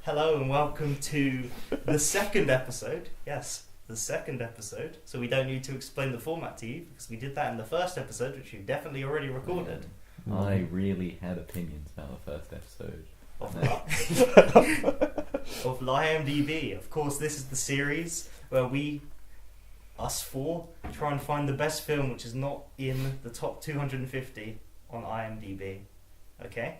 Hello and welcome to the second episode. Yes, the second episode. So we don't need to explain the format to you because we did that in the first episode, which you've definitely already recorded. I really had opinions about the first episode. Of LieMDB. Of course, this is the series where we, us four, try and find the best film which is not in the top 250 on IMDb. Okay?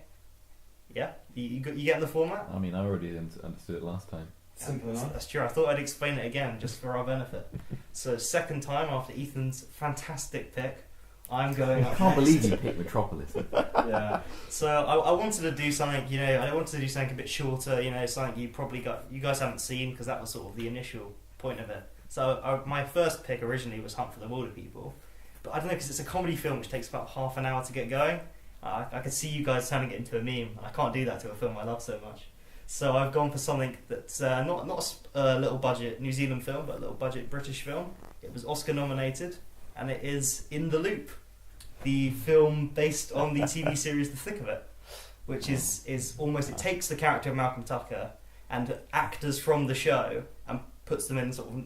Yeah? You get the format? I mean, I already understood it last time. Simple enough. That's true. I thought I'd explain it again just for our benefit. So, second time after Ethan's fantastic pick, I'm going up I can't next. believe you picked Metropolis. Yeah. So I wanted to do something, I wanted to do something a bit shorter, something you guys haven't seen because that was sort of the initial point of it. So my first pick originally was Hunt for the Wilder People, but I don't know because it's a comedy film which takes about half an hour to get going. I could see you guys turning it into a meme. I can't do that to a film I love so much. So I've gone for something that's not a little budget New Zealand film, but a little budget British film. It was Oscar nominated, and it is In the Loop, the film based on the TV series The Thick of It, which is almost, it takes the character of Malcolm Tucker and actors from the show and puts them in sort of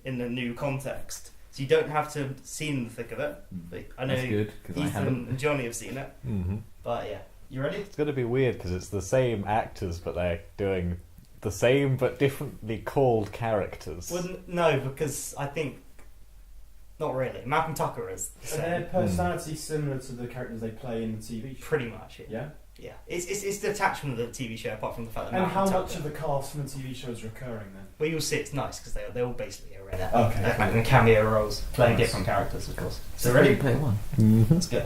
in a new context. So you don't have to have seen The Thick of It. But I know That's good, 'cause I Ethan haven't. and Johnny have seen it. Mm-hmm. But yeah, you ready? It's going to be weird because it's the same actors, but they're doing the same but differently called characters. Well, no, because I think not really. Malcolm Tucker is the Are same. their personalities similar to the characters they play in the TV show? Pretty much. Yeah. Yeah, it's the attachment of the TV show, apart from the fact that And Malcolm how Tucker, much of the cast from the TV show is recurring then? well, you'll see it's nice because they all basically are in it. Okay. They're kind of in cameo roles, playing Nice. different characters, of course. So ready? Play one. Mm-hmm. Let's go.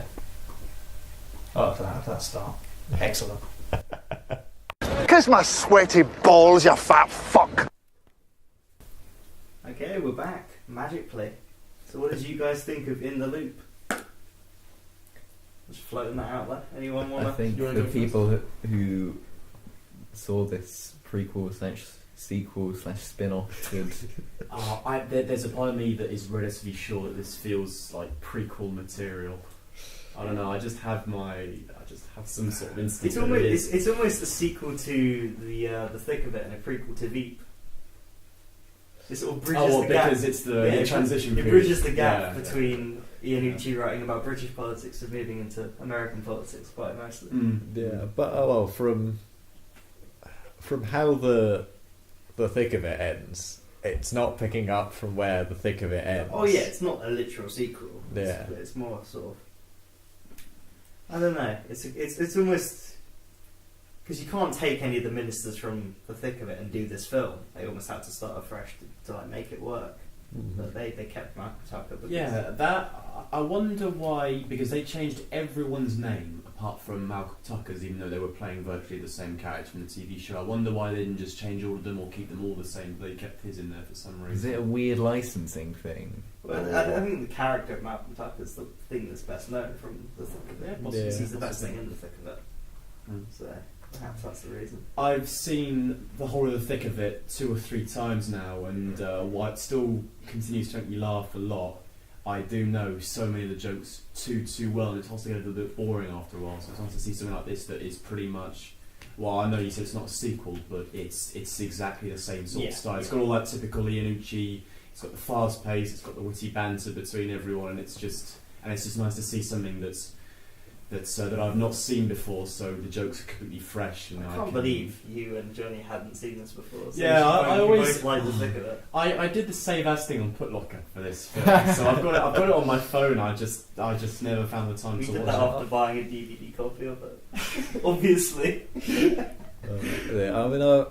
Oh, for that start. Excellent. Kiss my sweaty balls, you fat fuck. Okay, we're back. Magic play. So what did you guys think of In the Loop? Just floating that out there. Anyone want I to? think you wanna the go people who saw this prequel / sequel / spin-off should... There's a part of me that is relatively sure that this feels like prequel material. I don't know. I just have some sort of instinct. It's almost a sequel to the Thick of It and a prequel to Veep. It sort of bridges the gap. because it's the transition It period. bridges the gap Yeah. between Iannucci writing about British politics and moving into American politics quite nicely. Yeah, but from how the thick of it ends, it's not picking up from where the thick of it ends. Oh yeah, it's not a literal sequel. Yeah. It's more sort of, I don't know. It's almost because you can't take any of the ministers from the thick of it and do this film. They almost had to start afresh to like make it work. Mhm. But they kept Malcolm Tucker. Because Yeah, that I wonder why, because they changed everyone's name apart from Malcolm Tucker's, even though they were playing virtually the same character from the TV show. I wonder why they didn't just change all of them or keep them all the same, but they kept his in there for some reason. Is it a weird licensing thing? Well, I think the character of Malcolm Tucker is the thing that's best known from the thick of it. Yeah, Possibly Yeah. he's the best thing in the thick of it. Mm. So perhaps that's the reason. I've seen the whole of the thick of it 2 or 3 times now, and while it still continues to make me laugh a lot, I do know so many of the jokes too well, and it's also getting a little bit boring after a while. So it's nice to see something like this that is pretty much. Well, I know you said it's not a sequel, but it's exactly the same sort of style. It's got all that typical Iannucci. It's got the fast pace. It's got the witty banter between everyone, and it's just nice to see something that I've not seen before. So the jokes are completely fresh. And I can't believe you and Johnny hadn't seen this before. So Yeah, I you always- both like the thick of it. I did the save as thing on Putlocker for this film, so I've got it on my phone. I just never found the time We to did watch that it. after buying a DVD copy of it. Obviously. Yeah, I mean,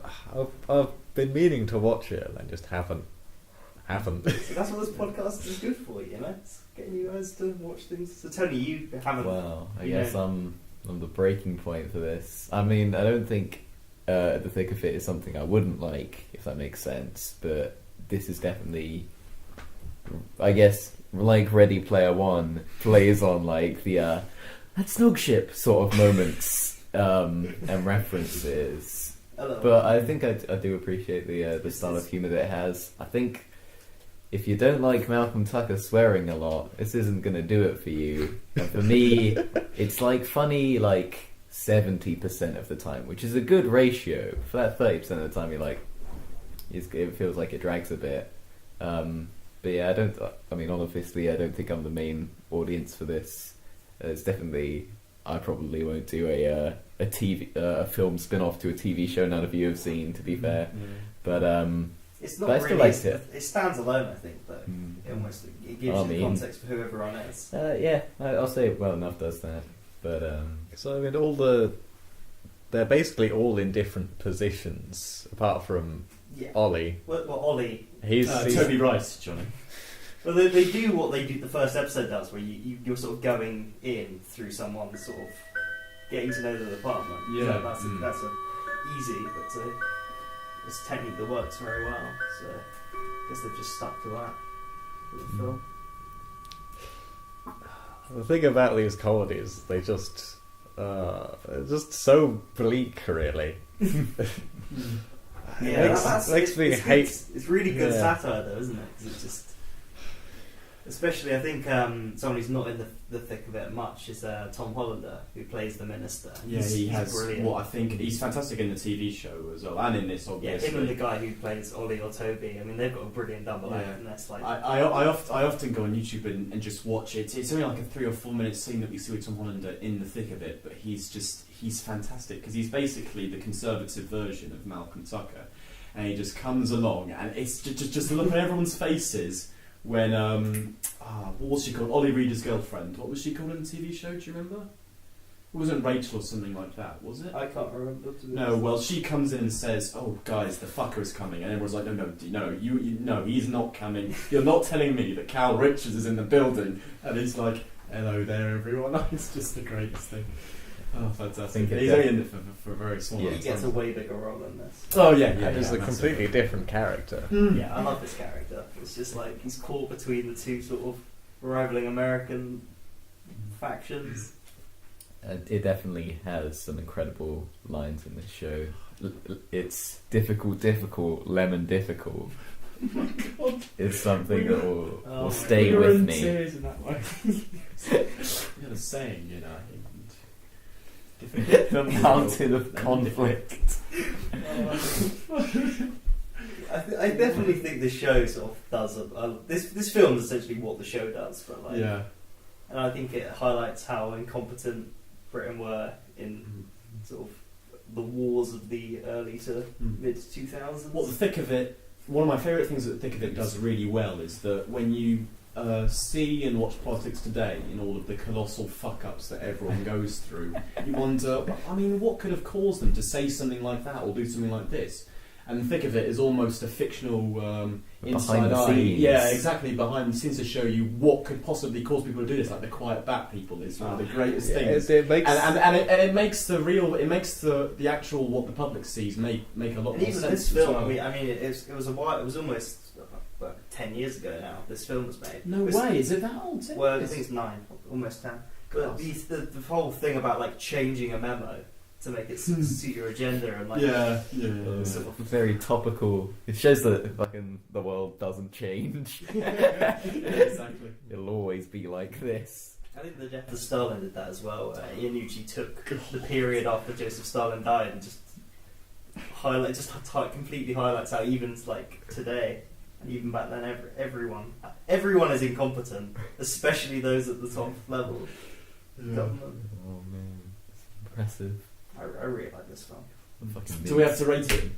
I've been meaning to watch it and I just haven't. So that's what this podcast is good for, It's getting you guys to watch things. So Tony, you haven't. Well, I you guess know- I'm the breaking point for this. I mean, I don't think the thick of it is something I wouldn't like, if that makes sense. But this is definitely, I guess, like Ready Player One plays on like the that snog ship sort of moments and references. Hello. But I think I do appreciate the style of humour that it has. I think if you don't like Malcolm Tucker swearing a lot, this isn't going to do it for you. And for me, it's like funny, like 70% of the time, which is a good ratio. For that 30% of the time, you're like, it feels like it drags a bit. But yeah, obviously, I don't think I'm the main audience for this. It's definitely, I probably won't do a film spin-off to a TV show none of you have seen, to be fair. But it's not but I really. still liked it. It stands alone, I think, though. It gives you the context for who everyone is. Yeah, I'll say well enough does that. But So I mean, they're basically all in different positions, apart from Ollie. Well, Ollie. He's Toby Rice, Johnny. Well, they do what they do. The first episode does, where you're sort of going in through someone, sort of getting to know the department. Yeah. So that's easy, but it's a technique that works very well. So I guess they've just stuck to that with the film. The thing about these comedies, they're just so bleak, really. Makes me hate. It's really good satire, though, isn't it? 'Cause it's just, especially, I think someone who's not in the thick of it much is Tom Hollander, who plays the minister. Yeah, he's has brilliant. what I think he's fantastic in the TV show as well, and in this obviously. Yeah, him and the guy who plays Ollie or Toby. I mean, they've got a brilliant double act, and that's like. I often go on YouTube and just watch it. It's only like a 3 or 4 minute scene that we see with Tom Hollander in the thick of it, but he's fantastic because he's basically the conservative version of Malcolm Tucker, and he just comes along, and it's just look at everyone's faces when what was she called? Ollie Reader's girlfriend. What was she called in the TV show? Do you remember? It wasn't Rachel or something like that, was it? I can't remember. No, well, she comes in and says, "Oh, guys, the fucker's coming," and everyone's like, "No, he's not coming. You're not telling me that Cal Richards is in the building." And he's like, "Hello there, everyone." It's just the greatest thing. Oh, fantastic! He's only in it for a very small. He gets a way bigger role than this. Oh yeah. He's a completely different character. Yeah, I love this character. It's just like he's caught between the two sort of rivaling American factions. it definitely has some incredible lines in this show. It's difficult, lemon difficult. It's something that will stay with me. In that way. You had a saying, you know. The mountain of conflict. I definitely think the show sort of does this film is essentially what the show does, but like, and I think it highlights how incompetent Britain were in sort of the wars of the early to mid 2000s. What the thick of it? One of my favourite things that the thick of it does really well is that when you see and watch politics today in all of the colossal fuck-ups that everyone goes through, you wonder, I mean, what could have caused them to say something like that or do something like this? And the thick of it is almost a fictional inside eye. Scenes. Yeah, exactly, behind the scenes to show you what could possibly cause people to do this. Like the quiet bat people is one of the greatest things. It makes it makes the actual what the public sees make a lot and more even sense. this film, as well. I mean, it was a while. It was almost 10 years ago now. This film was made. No way, is it that old? Well, I think it's 9, almost 10. But the whole thing about like changing a memo to make it suit your agenda and like Sort of very topical. It shows that fucking the world doesn't change. Exactly. It'll always be like this. I think the death of Stalin did that as well. Iannucci took the period after Joseph Stalin died and just completely highlights how even like today and even back then everyone is incompetent, especially those at the top level. Government. Oh man, it's impressive. I really like this film. Do we have to rate it?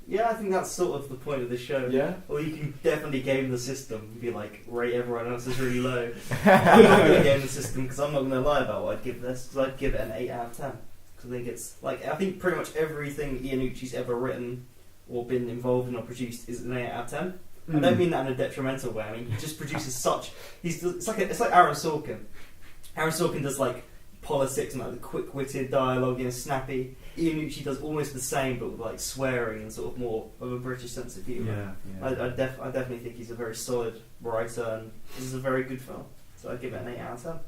Yeah, I think that's sort of the point of the show. Yeah. Or you can definitely game the system and be like, rate everyone else is really low. I'm not going to game the system because I'm not going to lie about what I'd give this. Because I'd give it an 8 out of 10. Because I think it's like, I think pretty much everything Iannucci's ever written or been involved in or produced is an 8 out of 10. I don't mean that in a detrimental way. I mean, he just produces such. It's like Aaron Sorkin. Aaron Sorkin does like politics and like the quick-witted dialogue, snappy. Iannucci does almost the same, but with like swearing and sort of more of a British sense of humour. Yeah. I definitely think he's a very solid writer, and this is a very good film. So I'd give it an 8 out of 10.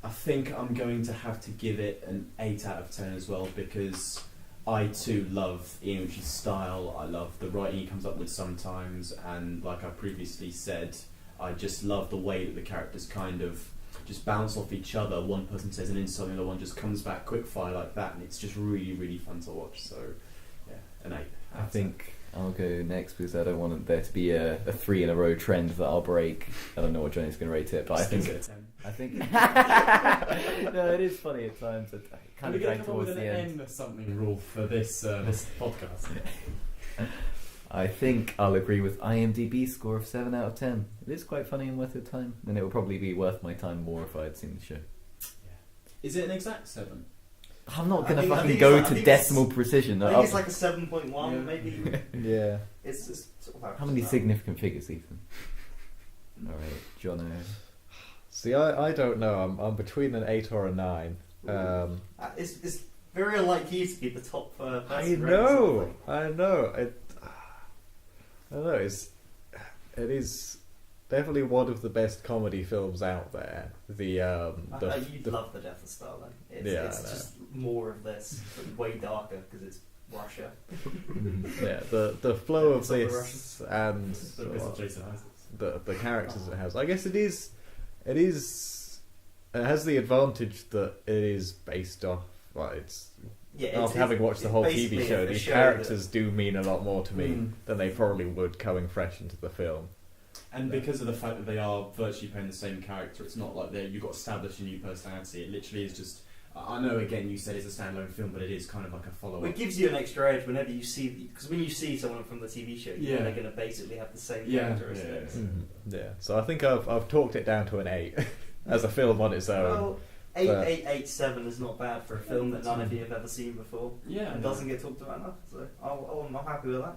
I think I'm going to have to give it an 8 out of 10 as well, because I too love Iannucci's style. I love the writing he comes up with sometimes, and like I previously said, I just love the way that the characters kind of just bounce off each other. One person says an insult, the other one just comes back quick fire like that, and it's just really, really fun to watch. So, yeah, an 8. I think I'll go next because I don't want there to be a 3 in a row trend that I'll break. I don't know what Johnny's going to rate it, but I think no, it is funny at times. It kind of going towards the end. Or something rule for this this podcast. I think I'll agree with IMDb score of 7 out of 10. It is quite funny and worth your time, and it will probably be worth my time more if I had seen the show. Is it an exact 7? I'm not going to I fucking think go it's- I to think decimal precision. I think it's like a 7.1, Yeah. maybe. Yeah. It's sort of How many significant figures, Ethan? Alright, Jono. See, I don't know. I'm between an 8 or a 9. It's very unlike you to be the top person. I rated know. something. I know. I don't know. It is definitely one of the best comedy films out there. You'd love the Death of Stalin. It's Yeah, I know. just more of this, but way darker because it's Russia. Yeah, the flow of It's not the this and Jason Isaacs. the characters it has. I guess it has the advantage that it is based off. Well, it's after having watched the whole TV basically show, a these show characters do mean a lot more to me Mm. than they probably would coming fresh into the film. And because of the fact that they are virtually playing the same character, it's not like you've got established a new personality. It literally is just. I know, again, you said it's a standalone film, but it is kind of like a follow-up. Well, it gives you an extra edge whenever you see, because when you see someone from the TV show, you know they're going to basically have the same characteristics. Yeah, so I think I've talked it down to an 8 as a film on its own. Well, 8.887 is not bad for a film that none of you have ever seen before. Yeah, and doesn't get talked about enough. So I'm happy with that.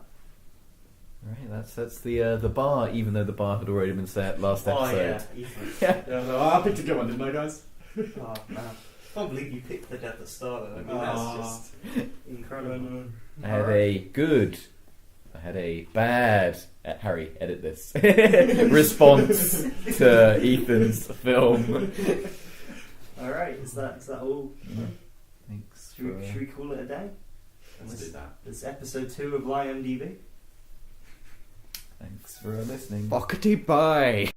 Right, that's the bar, even though the bar had already been set last Oh episode. yeah, Ethan. Yeah, no, I picked a good one, didn't I, guys? Oh man, I can't believe you picked the Death of Stalin. I mean, that's just incredible. I had a good, I had a bad, Harry, edit this, response to Ethan's film. Alright, is that all? Thanks. Should we call it a day? Let's do that. This episode 2 of LieMDB. Thanks for listening. Bockety bye.